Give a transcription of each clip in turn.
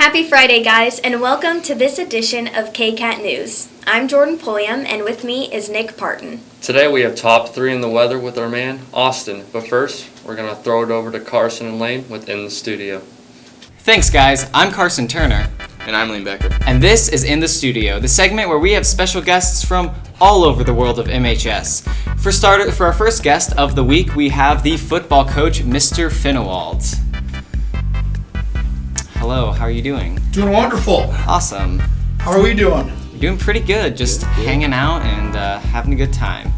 Happy Friday, guys, and welcome to this edition of KCAT News. I'm Jordan Pulliam, and with me is Nick Parton. Today we have top 3 in the weather with our man, Austin. But first, we're going to throw it over to Karsan and Layne within the studio. Thanks, guys. I'm Karsan Turner. And I'm Layne Becker. And this is In the Studio, the segment where we have special guests from all over the world of MHS. For our first guest of the week, we have the football coach, Mr. Fennewald. Hello, how are you doing? Doing wonderful. Awesome. How are we doing? We're doing pretty good, just hanging out and having a good time.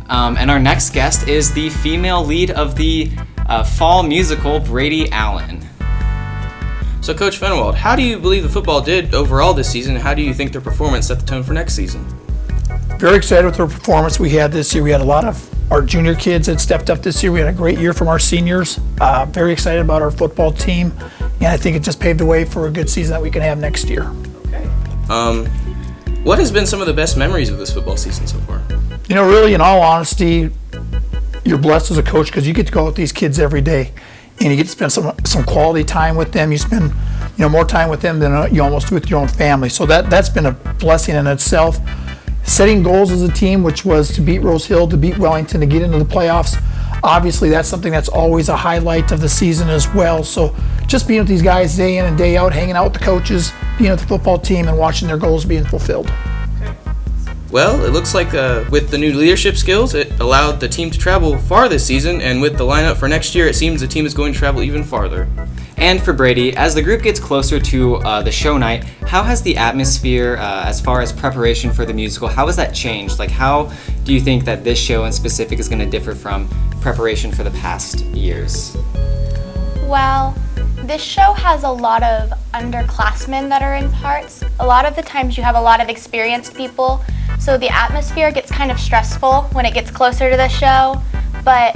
And our next guest is the female lead of the fall musical, Bradi Allen. So, Coach Fennewald, how do you believe the football did overall this season, and how do you think their performance set the tone for next season? Very excited with the performance we had this year. We had a lot of our junior kids that stepped up this year. We had a great year from our seniors. Very excited about our football team, and I think it just paved the way for a good season that we can have next year. Okay. What has been some of the best memories of this football season so far? You know, really, in all honesty, you're blessed as a coach because you get to go out with these kids every day, and you get to spend some quality time with them. You spend, more time with them than you almost do with your own family. So that's been a blessing in itself. Setting goals as a team, which was to beat Rose Hill, to beat Wellington, to get into the playoffs. Obviously, that's something that's always a highlight of the season as well. So just being with these guys day in and day out, hanging out with the coaches, being with the football team, and watching their goals being fulfilled. Well, it looks like with the new leadership skills, it allowed the team to travel far this season, and with the lineup for next year, it seems the team is going to travel even farther. And for Bradi, as the group gets closer to the show night, how has the atmosphere, as far as preparation for the musical, how has that changed? Like, how do you think that this show in specific is going to differ from preparation for the past years? Well, this show has a lot of underclassmen that are in parts. A lot of the times you have a lot of experienced people, so the atmosphere gets kind of stressful when it gets closer to the show. But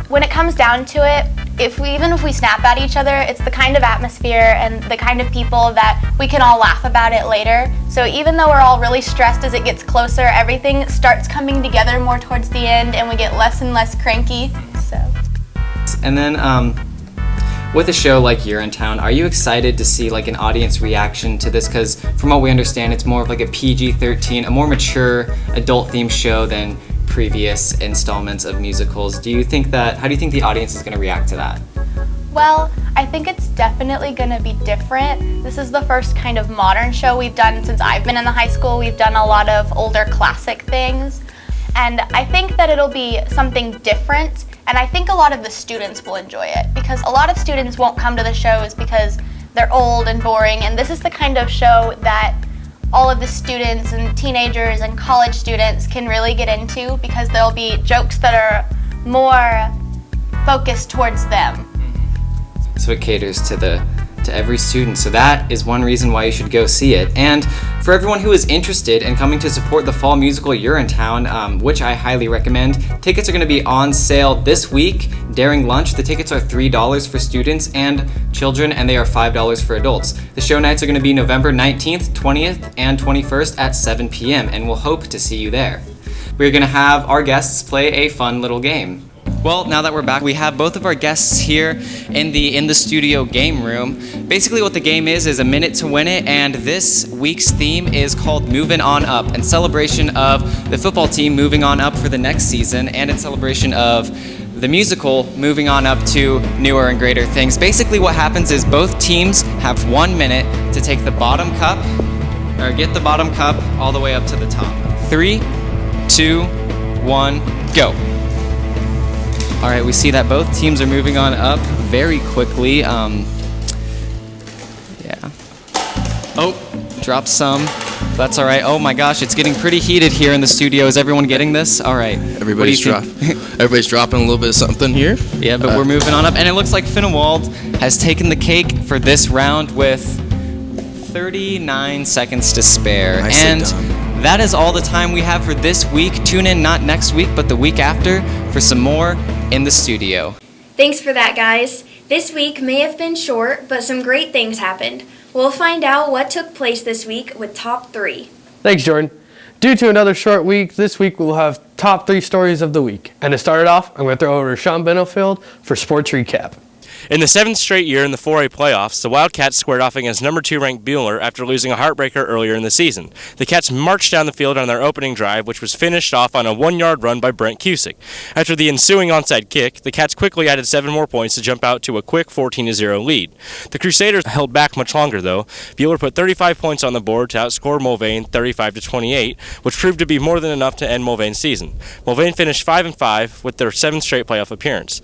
when it comes down to it, even if we snap at each other, it's the kind of atmosphere and the kind of people that we can all laugh about it later. So even though we're all really stressed as it gets closer, everything starts coming together more towards the end and we get less and less cranky. So. And then with a show like Urinetown, are you excited to see like an audience reaction to this? Because from what we understand, it's more of like a PG-13, a more mature adult-themed show than previous installments of musicals. How do you think the audience is going to react to that? Well, I think it's definitely going to be different. This is the first kind of modern show we've done since I've been in the high school. We've done a lot of older classic things, and I think that it'll be something different, and I think a lot of the students will enjoy it because a lot of students won't come to the shows because they're old and boring, and this is the kind of show that all of the students and teenagers and college students can really get into because there'll be jokes that are more focused towards them. So it caters to every student. So that is one reason why you should go see it. And for everyone who is interested in coming to support the fall musical Urinetown, which I highly recommend, tickets are going to be on sale this week during lunch. The tickets are $3 for students and children, and they are $5 for adults. The show nights are going to be November 19th, 20th, and 21st at 7 p.m., and we'll hope to see you there. We're going to have our guests play a fun little game. Well, now that we're back, we have both of our guests here in the studio game room. Basically what the game is a minute to win it, and this week's theme is called Moving On Up, in celebration of the football team moving on up for the next season, and in celebration of the musical moving on up to newer and greater things. Basically what happens is both teams have 1 minute to take the bottom cup, or get the bottom cup all the way up to the top. 3, 2, 1, go. All right, we see that both teams are moving on up very quickly. Yeah. Oh, dropped some. That's all right. Oh my gosh, it's getting pretty heated here in the studio. Is everyone getting this? All right. Everybody's dropping a little bit of something here. Yeah, but we're moving on up. And it looks like Fennewald has taken the cake for this round with 39 seconds to spare. And that is all the time we have for this week. Tune in not next week, but the week after for some more In the Studio. Thanks for that, guys. This week may have been short, but some great things happened. We'll find out what took place this week with Top 3. Thanks, Jordan. Due to another short week, this week we'll have Top 3 stories of the week. And to start it off, I'm going to throw over to Sean Benefiel for Sports Recap. In the 7th straight year in the 4A playoffs, the Wildcats squared off against number 2 ranked Bueller after losing a heartbreaker earlier in the season. The Cats marched down the field on their opening drive, which was finished off on a 1-yard run by Brent Cusick. After the ensuing onside kick, the Cats quickly added 7 more points to jump out to a quick 14-0 lead. The Crusaders held back much longer, though. Bueller put 35 points on the board to outscore Mulvane 35-28, which proved to be more than enough to end Mulvane's season. Mulvane finished 5-5 with their 7th straight playoff appearance.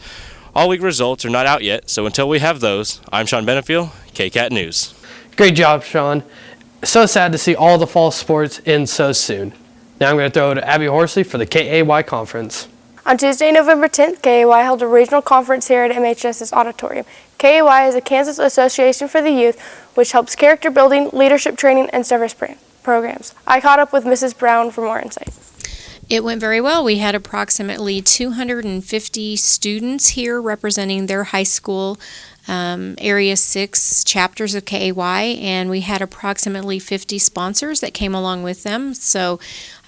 All league results are not out yet, so until we have those, I'm Sean Benefiel, KCAT News. Great job, Sean. So sad to see all the fall sports end so soon. Now I'm going to throw it to Abby Horsley for the KAY conference. On Tuesday, November 10th, KAY held a regional conference here at MHS's auditorium. KAY is a Kansas Association for the Youth, which helps character building, leadership training, and service programs. I caught up with Mrs. Brown for more insight. It went very well. We had approximately 250 students here representing their high school Area 6 chapters of KAY, and we had approximately 50 sponsors that came along with them. So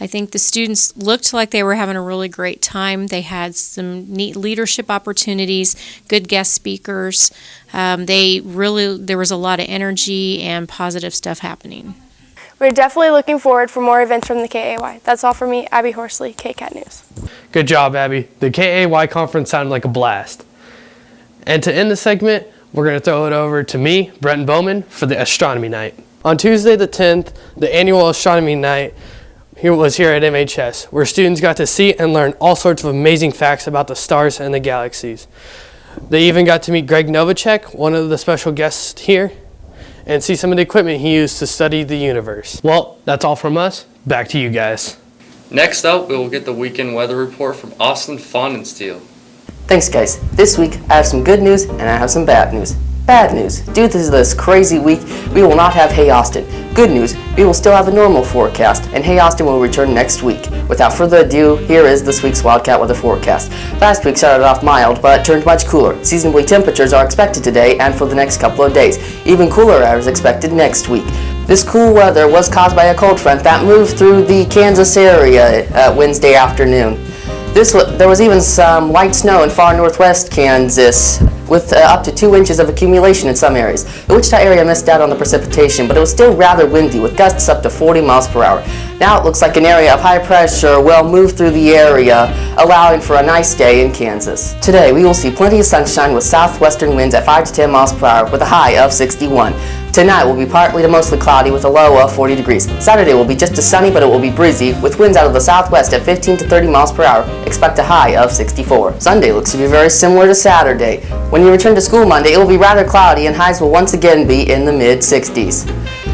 I think the students looked like they were having a really great time. They had some neat leadership opportunities, good guest speakers. There was a lot of energy and positive stuff happening. We're definitely looking forward for more events from the KAY. That's all for me, Abby Horsley, KCAT News. Good job, Abby. The KAY conference sounded like a blast. And to end the segment, we're going to throw it over to me, Bretton Bowman, for the astronomy night. On Tuesday the 10th, the annual astronomy night was here at MHS, where students got to see and learn all sorts of amazing facts about the stars and the galaxies. They even got to meet Greg Novacek, one of the special guests here, and see some of the equipment he used to study the universe. Well, that's all from us. Back to you guys. Next up, we will get the weekend weather report from Austin Pfannenstiel. Thanks, guys. This week, I have some good news and I have some bad news. Bad news. Due to this crazy week, we will not have Hey Austin. Good news, we will still have a normal forecast, and Hey Austin will return next week. Without further ado, here is this week's Wildcat weather forecast. Last week started off mild, but turned much cooler. Seasonably temperatures are expected today and for the next couple of days. Even cooler air is expected next week. This cool weather was caused by a cold front that moved through the Kansas area Wednesday afternoon. There was even some light snow in far northwest Kansas, with up to 2 inches of accumulation in some areas. The Wichita area missed out on the precipitation, but it was still rather windy, with gusts up to 40 miles per hour. Now it looks like an area of high pressure will move through the area, allowing for a nice day in Kansas. Today we will see plenty of sunshine with southwestern winds at 5 to 10 miles per hour with a high of 61. Tonight will be partly to mostly cloudy with a low of 40 degrees. Saturday will be just as sunny, but it will be breezy, with winds out of the southwest at 15 to 30 miles per hour. Expect a high of 64. Sunday looks to be very similar to Saturday. When you return to school Monday, it will be rather cloudy and highs will once again be in the mid-60s.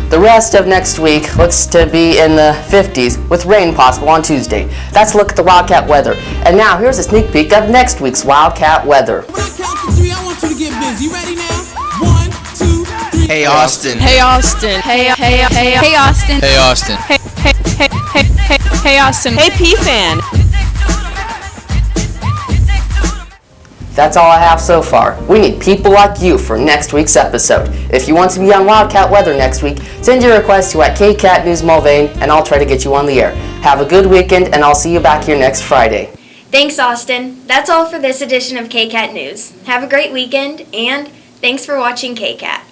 The rest of next week looks to be in the 50s, with rain possible on Tuesday. That's a look at the Wildcat weather. And now here's a sneak peek of next week's Wildcat weather. When I count to 3, I want you to get busy. You ready now? 1, 2, 3. Hey Austin. Hey Austin. Hey Austin. Hey Austin. Hey Austin. Hey P-Fan. That's all I have so far. We need people like you for next week's episode. If you want to be on Wildcat Weather next week, send your request to @KCAT News Mulvane and I'll try to get you on the air. Have a good weekend and I'll see you back here next Friday. Thanks, Austin. That's all for this edition of KCAT News. Have a great weekend, and thanks for watching KCAT.